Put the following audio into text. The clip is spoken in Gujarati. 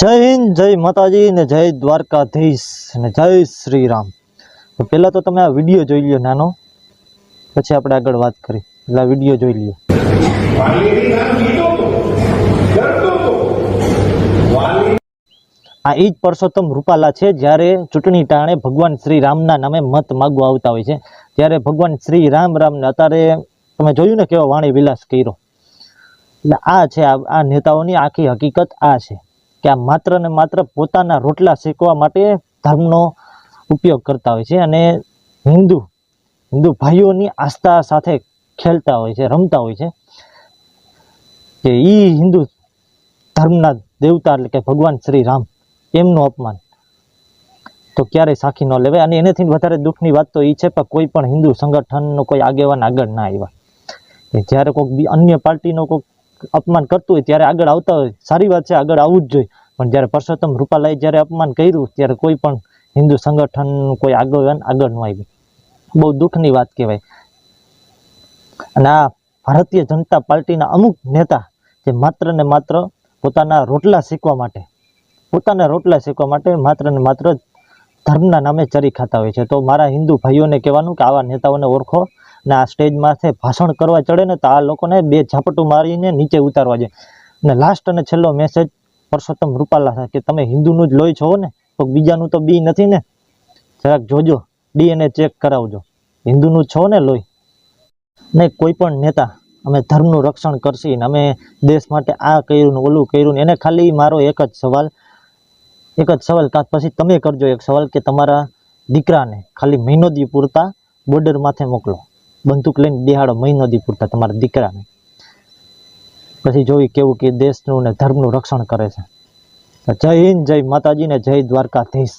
જય હિન્દ, જય માતાજી ને જય દ્વારકાધીશ ને જય શ્રી રામ। તો પહેલા તો તમે આ વિડીયો જોઈ લ્યો નાનો, પછી આપણે આગળ વાત કરી। એટલે આ વિડીયો જોઈ લ્યો। આ ઈ જ પરસોત્તમ રૂપાલા છે જ્યારે ચૂંટણી ટાણે ભગવાન શ્રી રામના નામે મત માગવા આવતા હોય છે, ત્યારે ભગવાન શ્રી રામ ને અત્યારે તમે જોયું ને કેવો વાણી વિલાસ કર્યો। એટલે આ છે આ નેતાઓની આખી હકીકત આ છે કે આ માત્ર ને માત્ર પોતાના રોટલા શેકવા માટે ધર્મનો ઉપયોગ કરતા હોય છે અને હિન્દુ ભાઈઓની આસ્થા સાથે ખેલતા હોય છે, રમતા હોય છે કે ઈ હિન્દુ ધર્મના દેવતા એટલે કે ભગવાન શ્રી રામ એમનું અપમાન તો ક્યારેય સાખી ન લેવાય। અને એનાથી વધારે દુઃખની વાત તો એ છે પણ કોઈ પણ હિન્દુ સંગઠનનો કોઈ આગેવાન આગળ ના આવ્યા। જ્યારે કોઈ અન્ય પાર્ટીનો કોઈ અપમાન કરતું હોય ત્યારે આગળ આવતા હોય, સારી વાત છે, આગળ આવવું જ જોઈએ। પણ જ્યારે પરસોત્તમ રૂપાલાએ જ્યારે અપમાન કર્યું ત્યારે કોઈ પણ હિન્દુ સંગઠન કોઈ આગેવાન આગળ ન આવ્યું। બહુ દુઃખની વાત કહેવાય। અને આ ભારતીય જનતા પાર્ટીના અમુક નેતા જે માત્ર ને માત્ર પોતાના રોટલા શેકવા માટે માત્ર ને માત્ર ધર્મના નામે ચરી ખાતા હોય છે। તો મારા હિન્દુ ભાઈઓને કહેવાનું કે આવા નેતાઓને ઓળખો ને આ સ્ટેજમાંથી ભાષણ કરવા ચડે ને તો આ લોકોને બે ઝાપટું મારીને નીચે ઉતારવા જોઈએ। અને લાસ્ટ અને છેલ્લો મેસેજ પરસોત્તમ રૂપાલા કે તમે હિન્દુનું જ લોહી છો ને, તો બીજાનું તો બી નથી ને, જરાક જોજો, DNA ચેક કરાવજો, હિન્દુનું છો ને લોહી। ને કોઈ પણ નેતા અમે ધર્મનું રક્ષણ કરશી ને અમે દેશ માટે આ કર્યું ને ઓલું કર્યું ને, એને ખાલી મારો એક જ સવાલ કાં પછી તમે કરજો એક સવાલ કે તમારા દીકરાને ખાલી મહિનો દી પૂરતા બોર્ડર માથે મોકલો, બંદૂક લઈને બેહાડો મહિનો દી પૂરતા તમારા દીકરાને, પછી જોઈ કેવું કે દેશનું ને ધર્મનું રક્ષણ કરે છે। જય હિન્દ, જય માતાજી ને જય દ્વારકાધીશ।